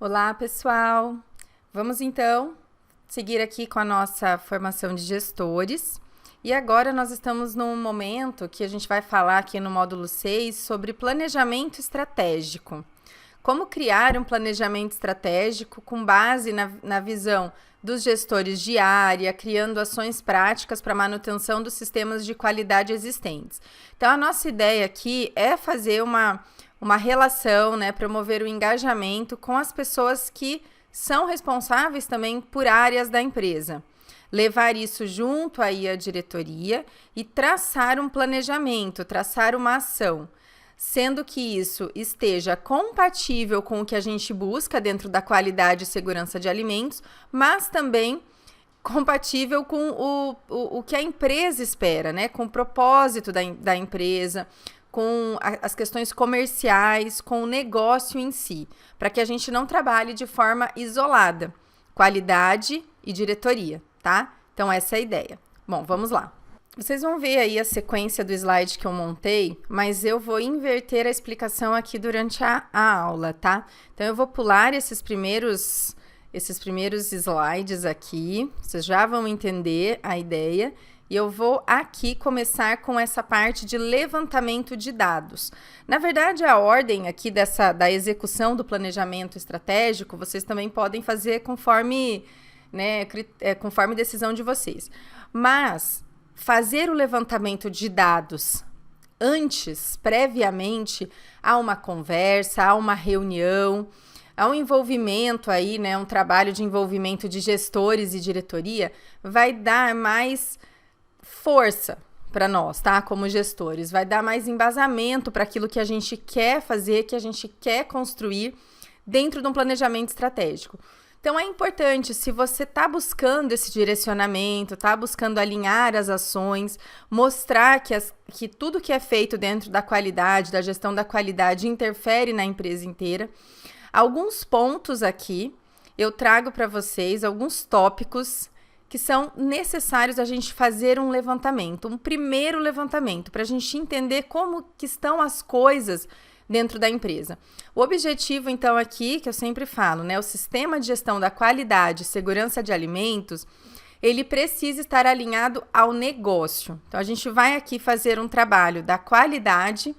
Olá, pessoal! Vamos então seguir aqui com a nossa formação de gestores. E agora nós estamos num momento que a gente vai falar aqui no módulo 6 sobre planejamento estratégico. Como criar um planejamento estratégico com base na visão dos gestores de área, criando ações práticas para manutenção dos sistemas de qualidade existentes. Então, a nossa ideia aqui é fazer uma relação, né, promover o engajamento com as pessoas que são responsáveis também por áreas da empresa. Levar isso junto aí à diretoria e traçar um planejamento, traçar uma ação, sendo que isso esteja compatível com o que a gente busca dentro da qualidade e segurança de alimentos, mas também compatível com o que a empresa espera, né? Com o propósito da empresa, com as questões comerciais, com o negócio em si, para que a gente não trabalhe de forma isolada, qualidade e diretoria, tá? Então, essa é a ideia. Bom, vamos lá. Vocês vão ver aí a sequência do slide que eu montei, mas eu vou inverter a explicação aqui durante a aula, tá? Então, eu vou pular esses primeiros slides aqui, vocês já vão entender a ideia, e eu vou aqui começar com essa parte de levantamento de dados. Na verdade, a ordem aqui da execução do planejamento estratégico, vocês também podem fazer conforme, né, conforme decisão de vocês. Mas fazer o levantamento de dados antes, previamente, a uma conversa, a uma reunião, a um envolvimento aí, né, um trabalho de envolvimento de gestores e diretoria, vai dar mais força para nós, tá? Como gestores, vai dar mais embasamento para aquilo que a gente quer fazer, que a gente quer construir dentro de um planejamento estratégico. Então, é importante, se você está buscando esse direcionamento, está buscando alinhar as ações, mostrar que tudo que é feito dentro da qualidade, da gestão da qualidade, interfere na empresa inteira. Alguns pontos aqui, eu trago para vocês alguns tópicos que são necessários a gente fazer um levantamento, um primeiro levantamento, para a gente entender como que estão as coisas dentro da empresa. O objetivo, então, aqui, que eu sempre falo, né, o sistema de gestão da qualidade e segurança de alimentos, ele precisa estar alinhado ao negócio. Então, a gente vai aqui fazer um trabalho da qualidade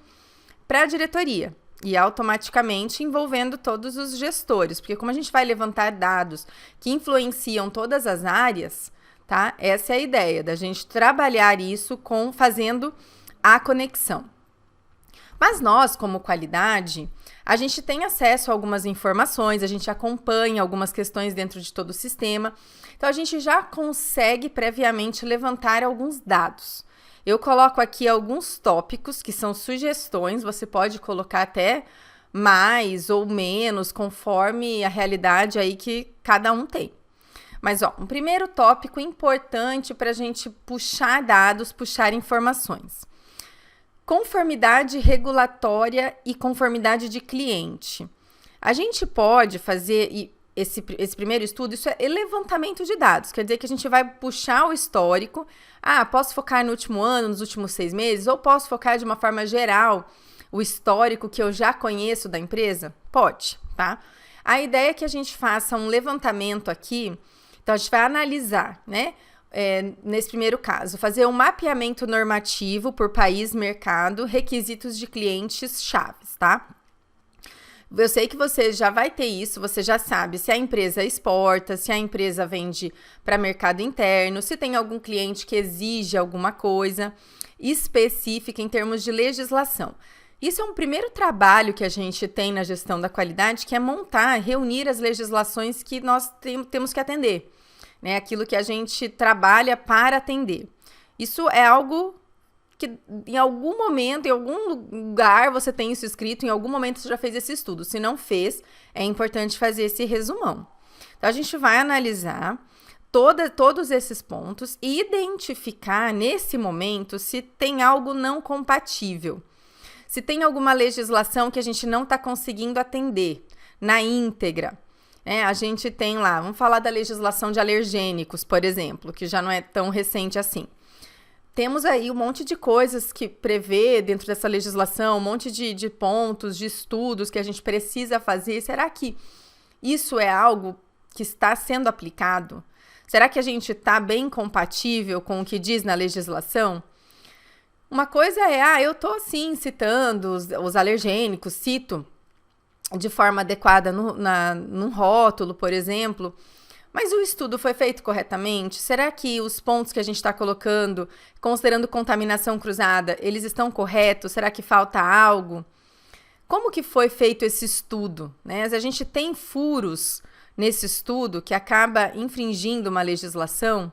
para a diretoria e automaticamente envolvendo todos os gestores, porque como a gente vai levantar dados que influenciam todas as áreas, tá? Essa é a ideia, da gente trabalhar isso fazendo a conexão. Mas nós, como qualidade, a gente tem acesso a algumas informações, a gente acompanha algumas questões dentro de todo o sistema, então a gente já consegue previamente levantar alguns dados. Eu coloco aqui alguns tópicos que são sugestões, você pode colocar até mais ou menos, conforme a realidade aí que cada um tem. Mas, um primeiro tópico importante para a gente puxar dados, puxar informações. Conformidade regulatória e conformidade de cliente. A gente pode fazer esse primeiro estudo, isso é levantamento de dados, quer dizer que a gente vai puxar o histórico. Posso focar no último ano, nos últimos 6 meses, ou posso focar de uma forma geral o histórico que eu já conheço da empresa? Pode, tá? A ideia é que a gente faça um levantamento aqui, então a gente vai analisar, né? Nesse primeiro caso, fazer um mapeamento normativo por país, mercado, requisitos de clientes chaves, tá? Eu sei que você já vai ter isso, você já sabe se a empresa exporta, se a empresa vende para mercado interno, se tem algum cliente que exige alguma coisa específica em termos de legislação. Isso é um primeiro trabalho que a gente tem na gestão da qualidade, que é montar, reunir as legislações que nós temos que atender, né? Aquilo que a gente trabalha para atender. Isso é algo que em algum momento, em algum lugar você tem isso escrito, em algum momento você já fez esse estudo. Se não fez, é importante fazer esse resumão. Então, a gente vai analisar todos esses pontos e identificar, nesse momento, se tem algo não compatível. Se tem alguma legislação que a gente não está conseguindo atender na íntegra. A gente tem lá, vamos falar da legislação de alergênicos, por exemplo, que já não é tão recente assim. Temos aí um monte de coisas que prevê dentro dessa legislação, um monte de pontos, de estudos que a gente precisa fazer. Será que isso é algo que está sendo aplicado? Será que a gente está bem compatível com o que diz na legislação? Uma coisa é, eu estou assim citando os alergênicos, cito de forma adequada num rótulo, por exemplo, mas o estudo foi feito corretamente? Será que os pontos que a gente está colocando, considerando contaminação cruzada, eles estão corretos? Será que falta algo? Como que foi feito esse estudo, né? A gente tem furos nesse estudo que acaba infringindo uma legislação,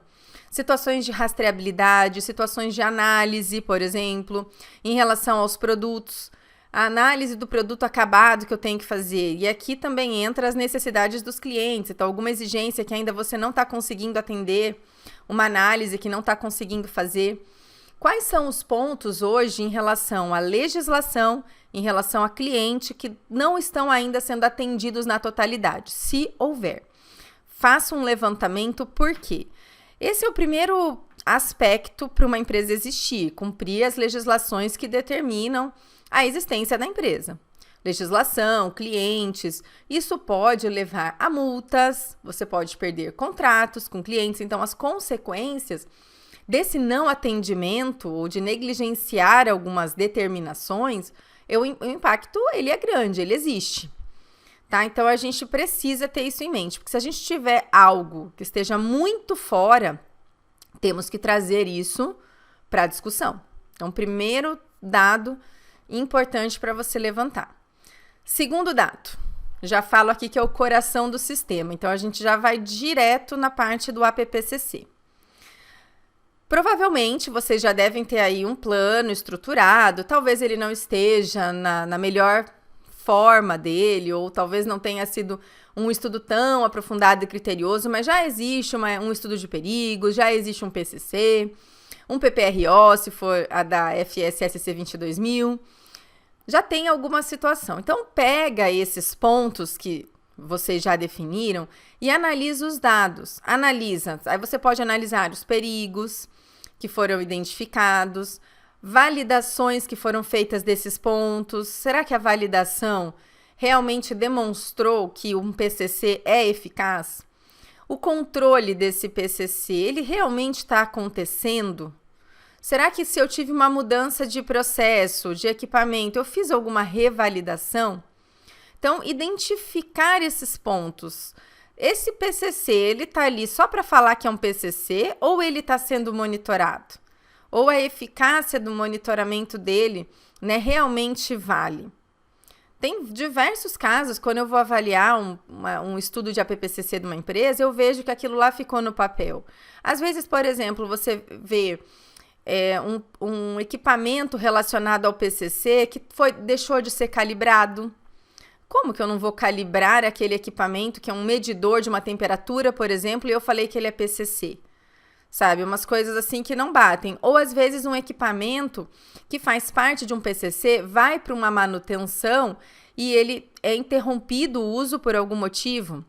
situações de rastreabilidade, situações de análise, por exemplo, em relação aos produtos, a análise do produto acabado que eu tenho que fazer. E aqui também entra as necessidades dos clientes, então alguma exigência que ainda você não está conseguindo atender, uma análise que não está conseguindo fazer. Quais são os pontos hoje em relação à legislação, em relação a cliente, que não estão ainda sendo atendidos na totalidade, se houver? Faça um levantamento, por quê? Esse é o primeiro aspecto para uma empresa existir, cumprir as legislações que determinam a existência da empresa. Legislação, clientes, isso pode levar a multas, você pode perder contratos com clientes, então as consequências desse não atendimento ou de negligenciar algumas determinações, o impacto ele é grande, ele existe. Tá? Então a gente precisa ter isso em mente, porque se a gente tiver algo que esteja muito fora, temos que trazer isso para a discussão. Então, primeiro dado importante para você levantar. Segundo dado, já falo aqui que é o coração do sistema, então a gente já vai direto na parte do APPCC. Provavelmente vocês já devem ter aí um plano estruturado, talvez ele não esteja na melhor forma dele, ou talvez não tenha sido um estudo tão aprofundado e criterioso, mas já existe um estudo de perigos, já existe um PCC, um PPRO, se for a da FSSC 22000, já tem alguma situação. Então, pega esses pontos que vocês já definiram e analisa os dados. Aí você pode analisar os perigos que foram identificados, validações que foram feitas desses pontos. Será que a validação realmente demonstrou que um PCC é eficaz? O controle desse PCC, ele realmente está acontecendo? Será que se eu tive uma mudança de processo, de equipamento, eu fiz alguma revalidação? Então, identificar esses pontos. Esse PCC, ele está ali só para falar que é um PCC ou ele está sendo monitorado? Ou a eficácia do monitoramento dele, né, realmente vale? Tem diversos casos, quando eu vou avaliar um estudo de APPCC de uma empresa, eu vejo que aquilo lá ficou no papel. Às vezes, por exemplo, você vê um equipamento relacionado ao PCC que deixou de ser calibrado. Como que eu não vou calibrar aquele equipamento que é um medidor de uma temperatura, por exemplo, e eu falei que ele é PCC? Sabe, umas coisas assim que não batem. Ou às vezes um equipamento que faz parte de um PCC vai para uma manutenção e ele é interrompido o uso por algum motivo.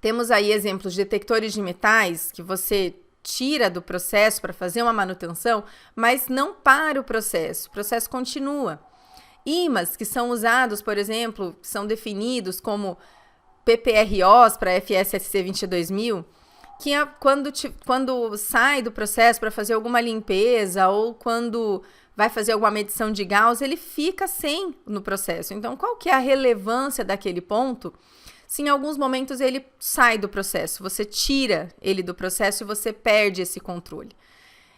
Temos aí exemplos de detectores de metais que você tira do processo para fazer uma manutenção, mas não para o processo continua. Ímãs que são usados, por exemplo, são definidos como PPROs para FSSC 22000, que quando sai do processo para fazer alguma limpeza ou quando vai fazer alguma medição de Gauss, ele fica sem no processo. Então, qual que é a relevância daquele ponto? Se em alguns momentos ele sai do processo, você tira ele do processo e você perde esse controle.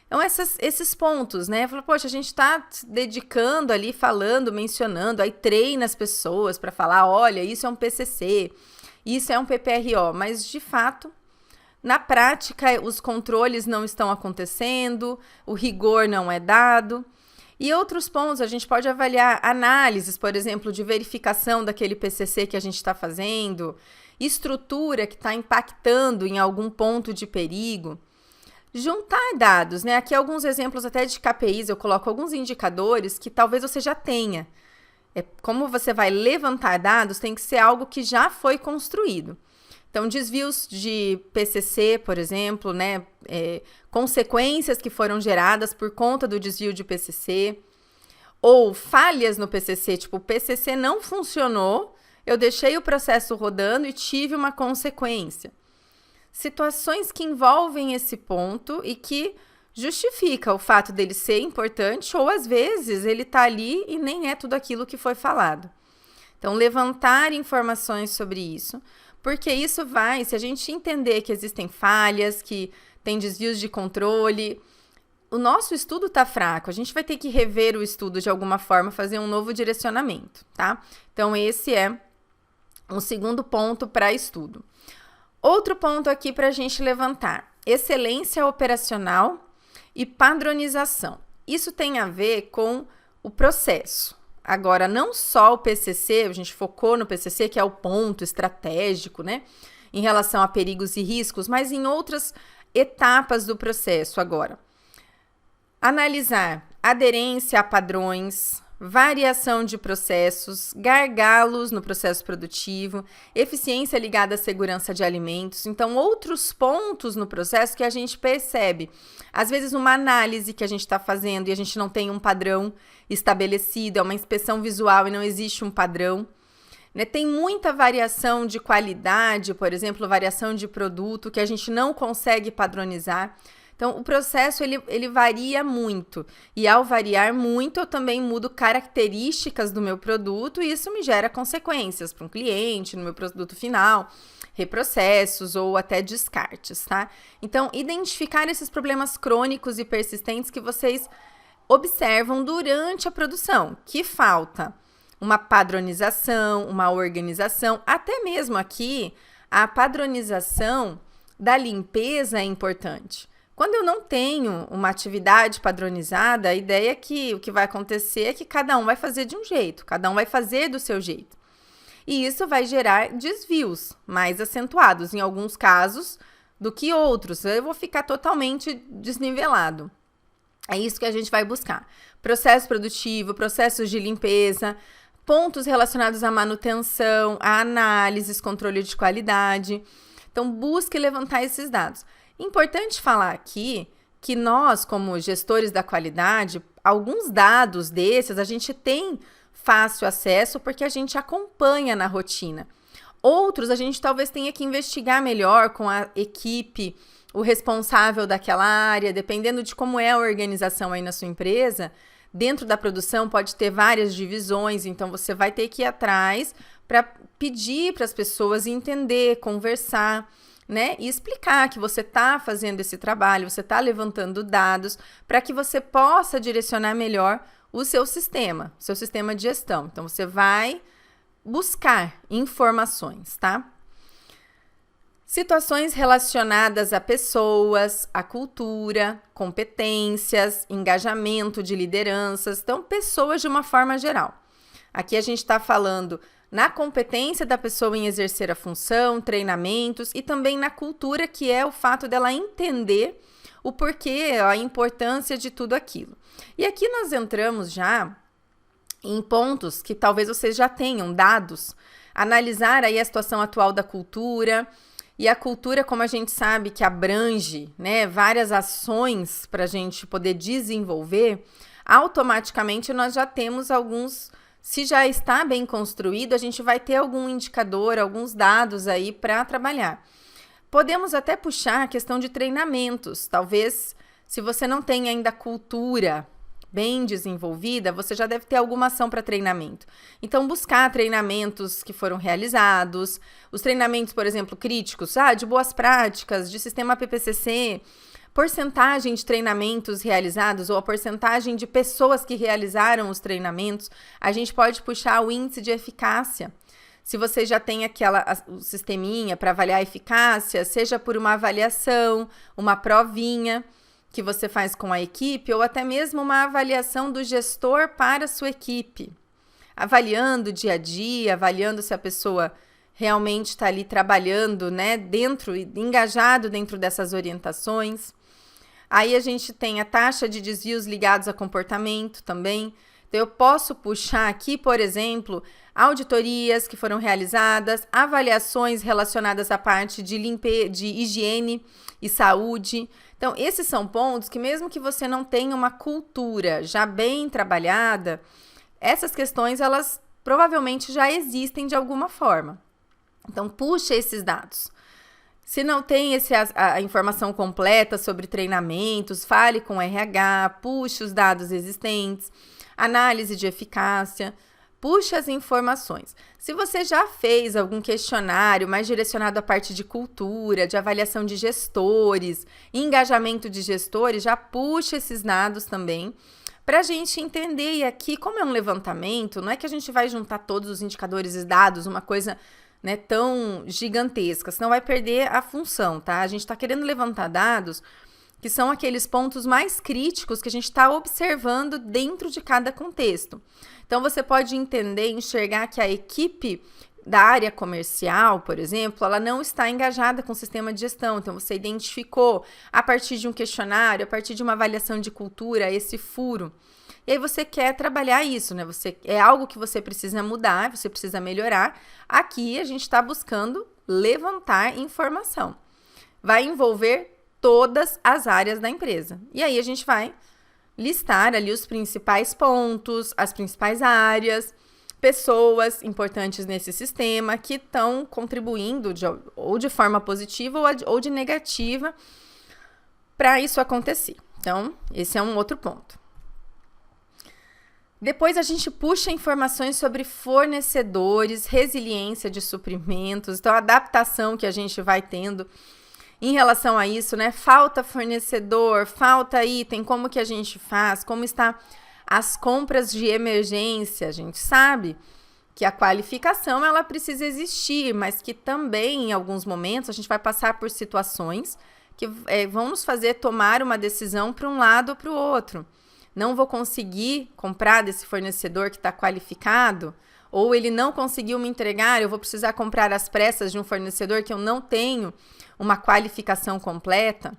Então, esses pontos, né? Fala, poxa, a gente está se dedicando ali, falando, mencionando, aí treina as pessoas para falar, olha, isso é um PCC, isso é um PPRO, mas de fato, na prática, os controles não estão acontecendo, o rigor não é dado. E outros pontos, a gente pode avaliar análises, por exemplo, de verificação daquele PCC que a gente está fazendo, estrutura que está impactando em algum ponto de perigo. Juntar dados, né? Aqui alguns exemplos até de KPIs, eu coloco alguns indicadores que talvez você já tenha. Como você vai levantar dados, tem que ser algo que já foi construído. Então, desvios de PCC, por exemplo, né? Consequências que foram geradas por conta do desvio de PCC, ou falhas no PCC, tipo, o PCC não funcionou eu deixei o processo rodando e tive uma consequência. Situações que envolvem esse ponto e que justifica o fato dele ser importante, ou às vezes ele está ali e nem é tudo aquilo que foi falado. Então, levantar informações sobre isso, porque isso vai, se a gente entender que existem falhas, que tem desvios de controle, o nosso estudo está fraco, a gente vai ter que rever o estudo de alguma forma, fazer um novo direcionamento, tá? Então, esse é um segundo ponto para estudo. Outro ponto aqui para a gente levantar: excelência operacional e padronização. Isso tem a ver com o processo. Agora, não só o PCC, a gente focou no PCC, que é o ponto estratégico, né, em relação a perigos e riscos, mas em outras etapas do processo agora. Analisar aderência a padrões, variação de processos, gargalos no processo produtivo, eficiência ligada à segurança de alimentos. Então, outros pontos no processo que a gente percebe. Às vezes, uma análise que a gente está fazendo e a gente não tem um padrão estabelecido, é uma inspeção visual e não existe um padrão. Né? Tem muita variação de qualidade, por exemplo, variação de produto que a gente não consegue padronizar. Então, o processo, ele varia muito. E ao variar muito, eu também mudo características do meu produto e isso me gera consequências para um cliente, no meu produto final, reprocessos ou até descartes, tá? Então, identificar esses problemas crônicos e persistentes que vocês observam durante a produção, que falta uma padronização, uma organização, até mesmo aqui, a padronização da limpeza é importante. Quando eu não tenho uma atividade padronizada, a ideia é que o que vai acontecer é que cada um vai fazer de um jeito, cada um vai fazer do seu jeito. E isso vai gerar desvios mais acentuados, em alguns casos, do que outros. Eu vou ficar totalmente desnivelado. É isso que a gente vai buscar. Processo produtivo, processos de limpeza, pontos relacionados à manutenção, a análises, controle de qualidade. Então, busque levantar esses dados. Importante falar aqui que nós, como gestores da qualidade, alguns dados desses a gente tem fácil acesso porque a gente acompanha na rotina. Outros a gente talvez tenha que investigar melhor com a equipe, o responsável daquela área, dependendo de como é a organização aí na sua empresa. Dentro da produção pode ter várias divisões, então você vai ter que ir atrás para pedir para as pessoas entender, conversar, né? E explicar que você está fazendo esse trabalho, você está levantando dados para que você possa direcionar melhor o seu sistema de gestão. Então, você vai buscar informações, tá? Situações relacionadas a pessoas, a cultura, competências, engajamento de lideranças. Então, pessoas de uma forma geral. Aqui a gente está falando na competência da pessoa em exercer a função, treinamentos e também na cultura, que é o fato dela entender o porquê, a importância de tudo aquilo. E aqui nós entramos já em pontos que talvez vocês já tenham dados, analisar aí a situação atual da cultura. E a cultura, como a gente sabe que abrange, né, várias ações para a gente poder desenvolver, automaticamente nós já temos alguns. Se já está bem construído, a gente vai ter algum indicador, alguns dados aí para trabalhar. Podemos até puxar a questão de treinamentos. Talvez, se você não tem ainda cultura bem desenvolvida, você já deve ter alguma ação para treinamento. Então, buscar treinamentos que foram realizados, os treinamentos, por exemplo, críticos, de boas práticas, de sistema PPCC, porcentagem de treinamentos realizados ou a porcentagem de pessoas que realizaram os treinamentos, a gente pode puxar o índice de eficácia. Se você já tem o sisteminha para avaliar a eficácia, seja por uma avaliação, uma provinha que você faz com a equipe ou até mesmo uma avaliação do gestor para a sua equipe. Avaliando o dia a dia, avaliando se a pessoa realmente está ali trabalhando, né, engajado dentro dessas orientações. Aí a gente tem a taxa de desvios ligados a comportamento também. Então, eu posso puxar aqui, por exemplo, auditorias que foram realizadas, avaliações relacionadas à parte de higiene e saúde. Então, esses são pontos que mesmo que você não tenha uma cultura já bem trabalhada, essas questões, elas provavelmente já existem de alguma forma. Então, puxa esses dados. Se não tem a informação completa sobre treinamentos, fale com o RH, puxe os dados existentes, análise de eficácia, puxe as informações. Se você já fez algum questionário mais direcionado à parte de cultura, de avaliação de gestores, engajamento de gestores, já puxe esses dados também, para a gente entender. E aqui, como é um levantamento, não é que a gente vai juntar todos os indicadores e dados, uma coisa, né, tão gigantesca, senão vai perder a função, tá? A gente está querendo levantar dados que são aqueles pontos mais críticos que a gente está observando dentro de cada contexto. Então, você pode entender, enxergar que a equipe da área comercial, por exemplo, ela não está engajada com o sistema de gestão. Então, você identificou, a partir de um questionário, a partir de uma avaliação de cultura, esse furo. E aí você quer trabalhar isso, né? É algo que você precisa mudar, você precisa melhorar. Aqui a gente está buscando levantar informação. Vai envolver todas as áreas da empresa. E aí a gente vai listar ali os principais pontos, as principais áreas, pessoas importantes nesse sistema que estão contribuindo ou de forma positiva ou de negativa para isso acontecer. Então, esse é um outro ponto. Depois a gente puxa informações sobre fornecedores, resiliência de suprimentos, então a adaptação que a gente vai tendo em relação a isso, né? Falta fornecedor, falta item, como que a gente faz, como está as compras de emergência. A gente sabe que a qualificação ela precisa existir, mas que também em alguns momentos a gente vai passar por situações que vão nos fazer tomar uma decisão para um lado ou para o outro. Não vou conseguir comprar desse fornecedor que está qualificado, ou ele não conseguiu me entregar, eu vou precisar comprar às pressas de um fornecedor que eu não tenho uma qualificação completa.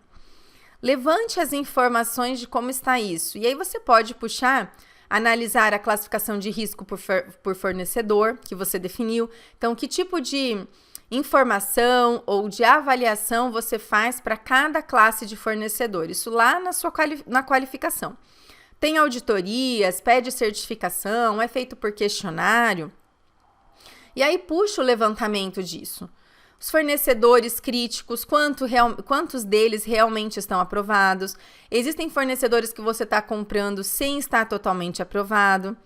Levante as informações de como está isso. E aí você pode puxar, analisar a classificação de risco por fornecedor que você definiu. Então, que tipo de informação ou de avaliação você faz para cada classe de fornecedor? Isso lá na qualificação. Tem auditorias, pede certificação, é feito por questionário. E aí puxa o levantamento disso. Os fornecedores críticos, quantos deles realmente estão aprovados? Existem fornecedores que você está comprando sem estar totalmente aprovado?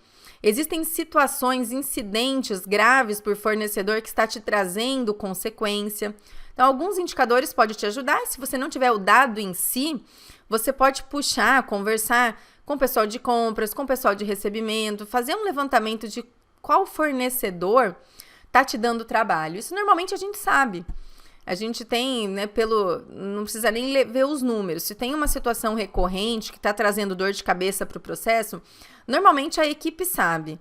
Existem situações, incidentes graves por fornecedor que está te trazendo consequência. Então, alguns indicadores podem te ajudar. Se você não tiver o dado em si, você pode puxar, conversar com o pessoal de compras, com o pessoal de recebimento, fazer um levantamento de qual fornecedor está te dando trabalho. Isso normalmente a gente sabe. A gente tem, né, não precisa nem ver os números. Se tem uma situação recorrente que está trazendo dor de cabeça para o processo, normalmente a equipe sabe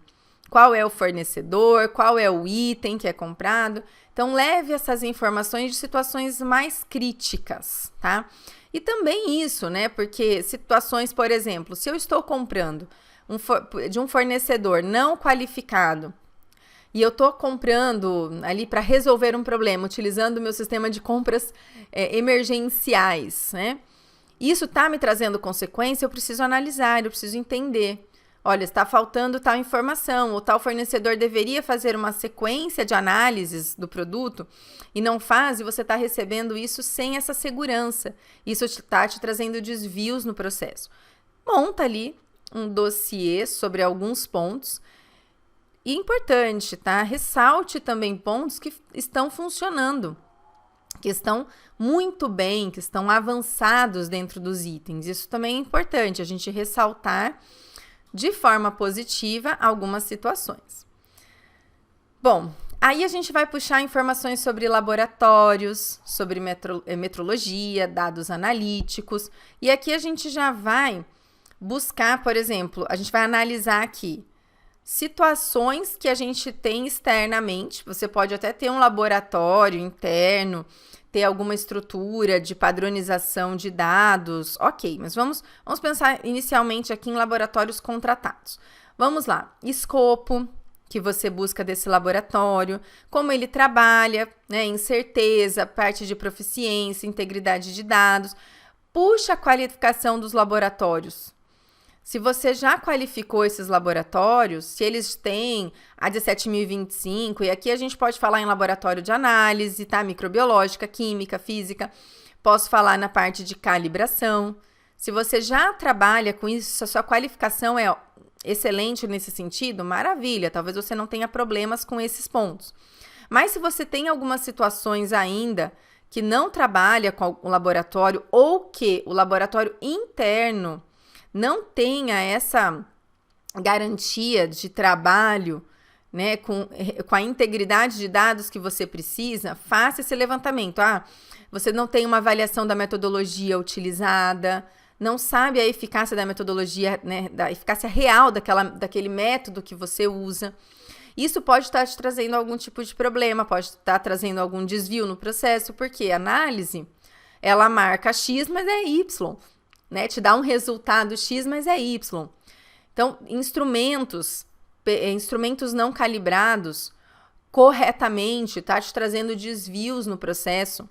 qual é o fornecedor, qual é o item que é comprado. Então, leve essas informações de situações mais críticas, tá? E também isso, né? Porque situações, por exemplo, se eu estou comprando de um fornecedor não qualificado e eu estou comprando ali para resolver um problema, utilizando o meu sistema de compras emergenciais, né? Isso está me trazendo consequência, eu preciso analisar, eu preciso entender. Olha, está faltando tal informação, ou tal fornecedor deveria fazer uma sequência de análises do produto e não faz, e você está recebendo isso sem essa segurança. Isso está te trazendo desvios no processo. Monta ali um dossiê sobre alguns pontos. E importante, tá? Ressalte também pontos que estão funcionando, que estão muito bem, que estão avançados dentro dos itens. Isso também é importante, a gente ressaltar de forma positiva algumas situações. Bom, aí a gente vai puxar informações sobre laboratórios, sobre metrologia, dados analíticos. E aqui a gente já vai buscar, por exemplo, a gente vai analisar aqui situações que a gente tem externamente. Você pode até ter um laboratório interno, ter alguma estrutura de padronização de dados, ok, mas vamos pensar inicialmente aqui em laboratórios contratados. Vamos lá, escopo que você busca desse laboratório, como ele trabalha, né, incerteza, parte de proficiência, integridade de dados. Puxa a qualificação dos laboratórios. Se você já qualificou esses laboratórios, se eles têm a 17025, e aqui a gente pode falar em laboratório de análise, tá? Microbiológica, química, física. Posso falar na parte de calibração. Se você já trabalha com isso, se a sua qualificação é excelente nesse sentido, maravilha. Talvez você não tenha problemas com esses pontos. Mas se você tem algumas situações ainda que não trabalha com o laboratório ou que o laboratório interno não tenha essa garantia de trabalho, né, com a integridade de dados que você precisa, faça esse levantamento. Você não tem uma avaliação da metodologia utilizada, não sabe a eficácia da metodologia, né, da eficácia real daquele método que você usa. Isso pode estar te trazendo algum tipo de problema, pode estar trazendo algum desvio no processo, porque a análise, ela marca X, mas é Y. Né, te dá um resultado X, mas é Y. Então, instrumentos não calibrados corretamente, tá te trazendo desvios no processo.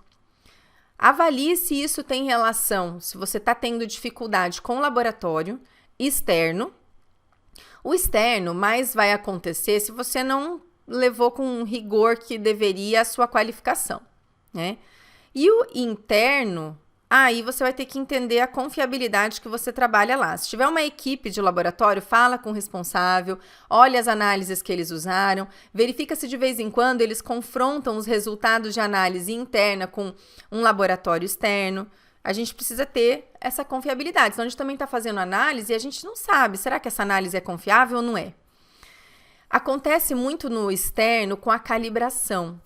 Avalie se isso tem relação, se você está tendo dificuldade com o laboratório externo. O externo mais vai acontecer se você não levou com o rigor que deveria a sua qualificação, né? E o interno, aí você vai ter que entender a confiabilidade que você trabalha lá. Se tiver uma equipe de laboratório, fala com o responsável, olha as análises que eles usaram, verifica se de vez em quando eles confrontam os resultados de análise interna com um laboratório externo. A gente precisa ter essa confiabilidade, senão a gente também está fazendo análise e a gente não sabe, será que essa análise é confiável ou não é? Acontece muito no externo com a calibração.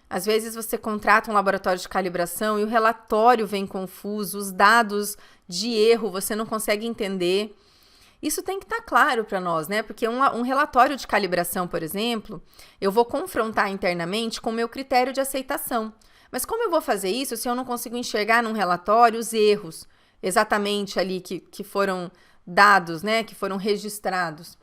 Às vezes você contrata um laboratório de calibração e o relatório vem confuso, os dados de erro você não consegue entender. Isso tem que estar claro para nós, né? Porque um relatório de calibração, por exemplo, eu vou confrontar internamente com o meu critério de aceitação. Mas como eu vou fazer isso se eu não consigo enxergar num relatório os erros exatamente ali que foram dados, né? Que foram registrados?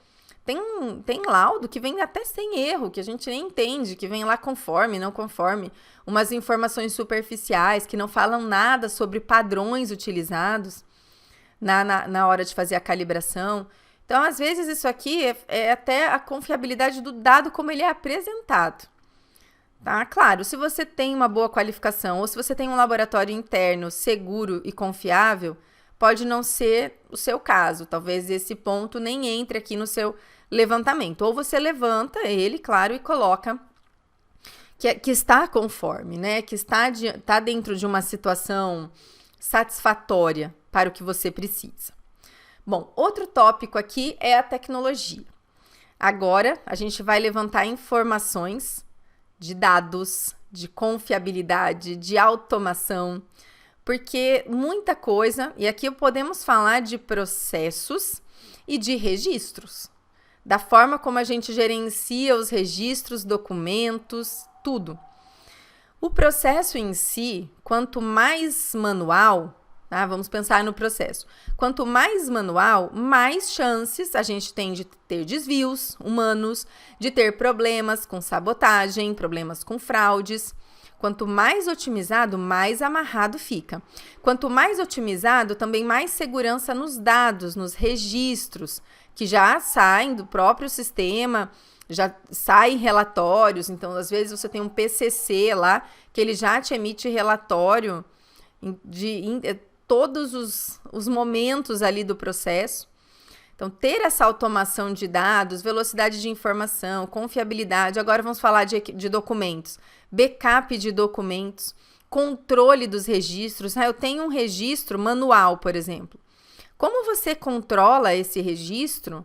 Tem laudo que vem até sem erro, que a gente nem entende, que vem lá conforme, não conforme, umas informações superficiais que não falam nada sobre padrões utilizados na hora de fazer a calibração. Então, às vezes, isso aqui é até a confiabilidade do dado como ele é apresentado. Tá? Claro, se você tem uma boa qualificação ou se você tem um laboratório interno seguro e confiável, pode não ser o seu caso. Talvez esse ponto nem entre aqui no seu levantamento. Ou você levanta ele, claro, e coloca que está conforme, né? Que está dentro de uma situação satisfatória para o que você precisa. Bom, outro tópico aqui é a tecnologia. Agora, a gente vai levantar informações de dados, de confiabilidade, de automação, porque muita coisa, e aqui podemos falar de processos e de registros, da forma como a gente gerencia os registros, documentos, tudo. O processo em si, quanto mais manual, tá? Vamos pensar no processo. Quanto mais manual, mais chances a gente tem de ter desvios humanos, de ter problemas com sabotagem, problemas com fraudes. Quanto mais otimizado, mais amarrado fica. Quanto mais otimizado, também mais segurança nos dados, nos registros, que já saem do próprio sistema, já saem relatórios. Então, às vezes, você tem um PCC lá, que ele já te emite relatório de todos os momentos ali do processo. Então, ter essa automação de dados, velocidade de informação, confiabilidade. Agora vamos falar de documentos. Backup de documentos, controle dos registros. Eu tenho um registro manual, por exemplo. Como você controla esse registro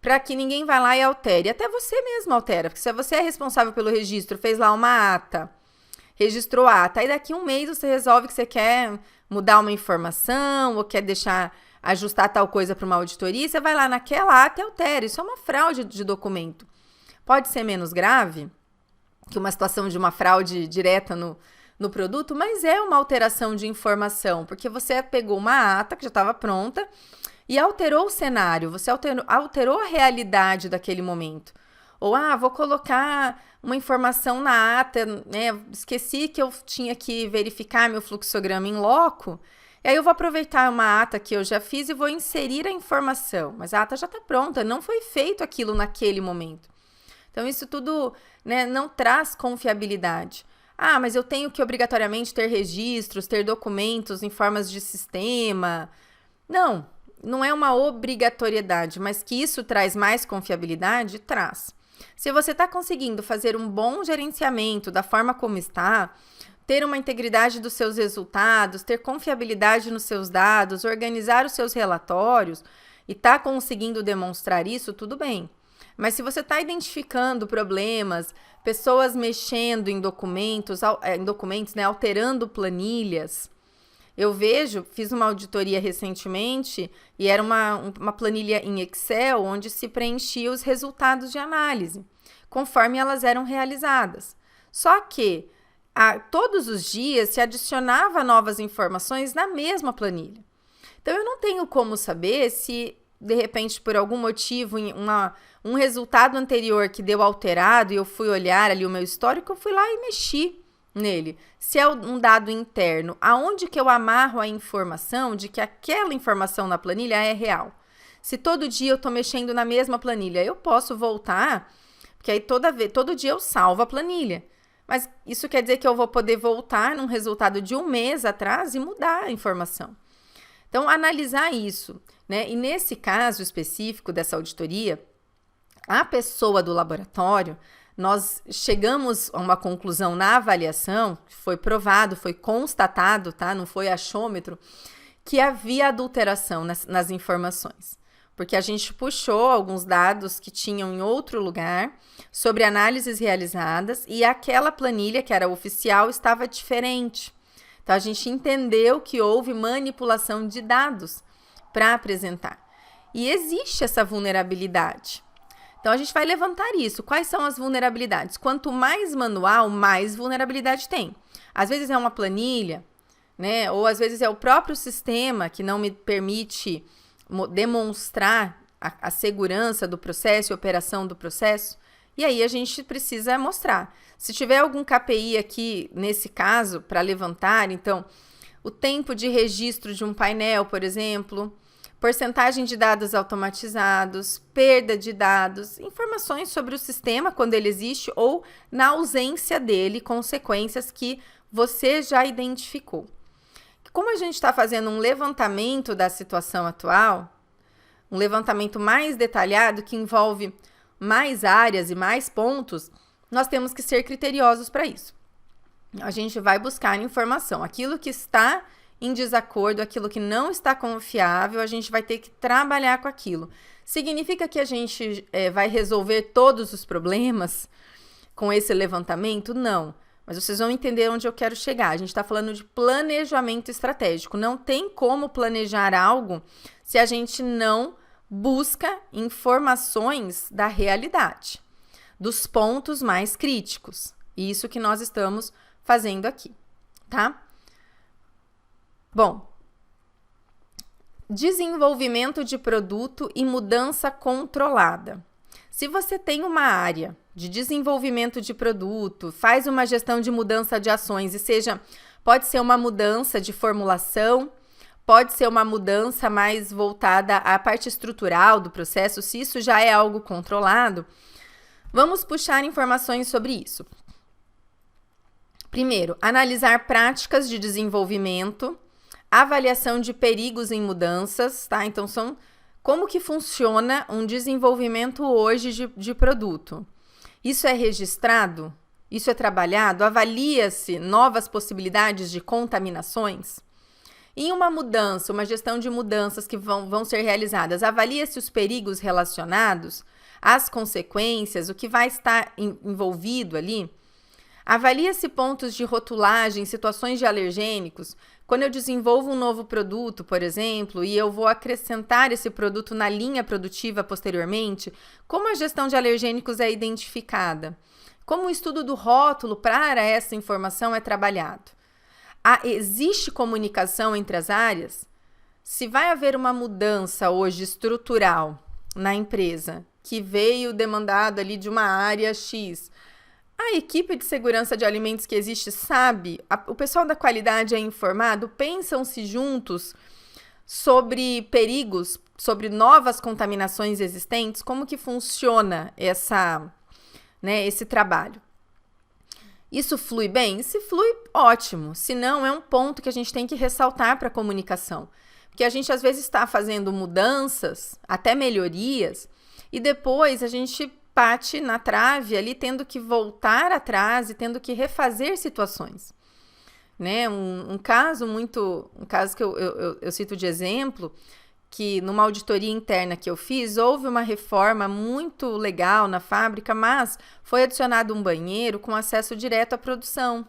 para que ninguém vá lá e altere? Até você mesmo altera, porque se você é responsável pelo registro, fez lá uma ata, registrou a ata, aí daqui um mês você resolve que você quer mudar uma informação ou quer ajustar tal coisa para uma auditoria, você vai lá naquela ata e altera. Isso é uma fraude de documento. Pode ser menos grave que uma situação de uma fraude direta no produto, mas é uma alteração de informação, porque você pegou uma ata que já estava pronta e alterou o cenário, você alterou a realidade daquele momento. Ou, vou colocar uma informação na ata, né? Esqueci que eu tinha que verificar meu fluxograma em loco, E aí eu vou aproveitar uma ata que eu já fiz e vou inserir a informação, mas a ata já está pronta, não foi feito aquilo naquele momento. Então isso tudo, né, não traz confiabilidade. Ah, mas eu tenho que obrigatoriamente ter registros, ter documentos em formas de sistema. Não, não é uma obrigatoriedade, mas que isso traz mais confiabilidade, traz. Se você está conseguindo fazer um bom gerenciamento da forma como está, ter uma integridade dos seus resultados, ter confiabilidade nos seus dados, organizar os seus relatórios e está conseguindo demonstrar isso, tudo bem. Mas se você está identificando problemas, pessoas mexendo em documentos, né, alterando planilhas, eu fiz uma auditoria recentemente e era uma planilha em Excel onde se preenchia os resultados de análise, conforme elas eram realizadas. Só que todos os dias se adicionava novas informações na mesma planilha. Então, eu não tenho como saber se, de repente, por algum motivo, um resultado anterior que deu alterado e eu fui olhar ali o meu histórico, eu fui lá e mexi nele. Se é um dado interno, aonde que eu amarro a informação de que aquela informação na planilha é real? Se todo dia eu estou mexendo na mesma planilha, eu posso voltar, porque aí todo dia eu salvo a planilha. Mas isso quer dizer que eu vou poder voltar num resultado de um mês atrás e mudar a informação. Então, analisar isso, né? E nesse caso específico dessa auditoria, a pessoa do laboratório, nós chegamos a uma conclusão na avaliação, foi provado, foi constatado, tá? Não foi achômetro, que havia adulteração nas informações. Porque a gente puxou alguns dados que tinham em outro lugar sobre análises realizadas e aquela planilha, que era oficial, estava diferente. Então, a gente entendeu que houve manipulação de dados para apresentar. E existe essa vulnerabilidade. Então, a gente vai levantar isso. Quais são as vulnerabilidades? Quanto mais manual, mais vulnerabilidade tem. Às vezes é uma planilha, né? Ou às vezes é o próprio sistema que não me permite demonstrar a segurança do processo e operação do processo. E aí a gente precisa mostrar. Se tiver algum KPI aqui, nesse caso, para levantar, então, o tempo de registro de um painel, por exemplo, porcentagem de dados automatizados, perda de dados, informações sobre o sistema quando ele existe ou na ausência dele, consequências que você já identificou. Como a gente está fazendo um levantamento da situação atual, um levantamento mais detalhado que envolve mais áreas e mais pontos, nós temos que ser criteriosos para isso. A gente vai buscar informação, aquilo que está em desacordo, aquilo que não está confiável, a gente vai ter que trabalhar com aquilo. Significa que a gente vai resolver todos os problemas com esse levantamento? Não. Mas vocês vão entender onde eu quero chegar. A gente está falando de planejamento estratégico. Não tem como planejar algo se a gente não busca informações da realidade, dos pontos mais críticos. Isso que nós estamos fazendo aqui, tá? Bom, desenvolvimento de produto e mudança controlada. Se você tem uma área de desenvolvimento de produto, faz uma gestão de mudança de ações, pode ser uma mudança de formulação, pode ser uma mudança mais voltada à parte estrutural do processo, se isso já é algo controlado, vamos puxar informações sobre isso. Primeiro, analisar práticas de desenvolvimento, avaliação de perigos em mudanças, tá? Então, como que funciona um desenvolvimento hoje de produto. Isso é registrado? Isso é trabalhado? Avalia-se novas possibilidades de contaminações? Em uma mudança, uma gestão de mudanças que vão ser realizadas, avalia-se os perigos relacionados, as consequências, o que vai estar envolvido ali? Avalia-se pontos de rotulagem, situações de alergênicos. Quando eu desenvolvo um novo produto, por exemplo, e eu vou acrescentar esse produto na linha produtiva posteriormente, como a gestão de alergênicos é identificada? Como o estudo do rótulo para essa informação é trabalhado? Existe comunicação entre as áreas? Se vai haver uma mudança hoje estrutural na empresa, que veio demandado ali de uma área X, A equipe de segurança de alimentos que existe sabe, o pessoal da qualidade é informado, pensam-se juntos sobre perigos, sobre novas contaminações existentes, como que funciona esse trabalho. Isso flui bem? Se flui, ótimo. Se não, é um ponto que a gente tem que ressaltar para a comunicação. Porque a gente às vezes está fazendo mudanças, até melhorias, e depois a gente bate na trave ali, tendo que voltar atrás e tendo que refazer situações. Né? Um caso que eu cito de exemplo, que numa auditoria interna que eu fiz, houve uma reforma muito legal na fábrica, mas foi adicionado um banheiro com acesso direto à produção,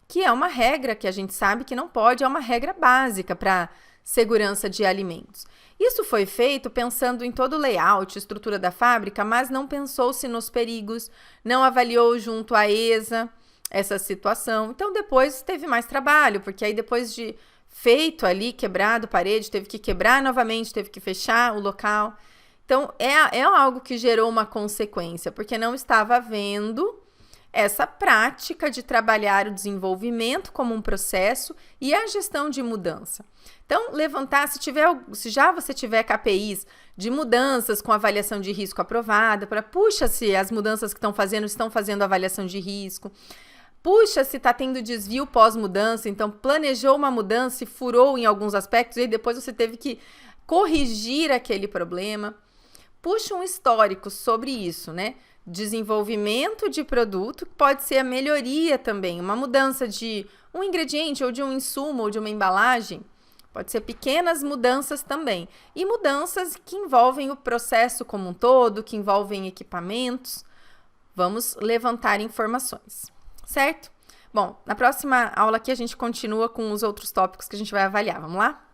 que é uma regra que a gente sabe que não pode, é uma regra básica para segurança de alimentos. Isso foi feito pensando em todo o layout, estrutura da fábrica, mas não pensou-se nos perigos, não avaliou junto à ESA essa situação. Então, depois teve mais trabalho, porque aí depois de feito ali, quebrado parede, teve que quebrar novamente, teve que fechar o local. Então, é algo que gerou uma consequência, porque não estava havendo essa prática de trabalhar o desenvolvimento como um processo e a gestão de mudança. Então, levantar, se já você tiver KPIs de mudanças com avaliação de risco aprovada, puxa, se as mudanças que estão fazendo avaliação de risco, puxa, se está tendo desvio pós-mudança, então planejou uma mudança e furou em alguns aspectos e depois você teve que corrigir aquele problema. Puxa um histórico sobre isso, né? Desenvolvimento de produto pode ser a melhoria também, uma mudança de um ingrediente ou de um insumo ou de uma embalagem. Pode ser pequenas mudanças também. E mudanças que envolvem o processo como um todo, que envolvem equipamentos. Vamos levantar informações, certo? Bom, na próxima aula aqui a gente continua com os outros tópicos que a gente vai avaliar. Vamos lá?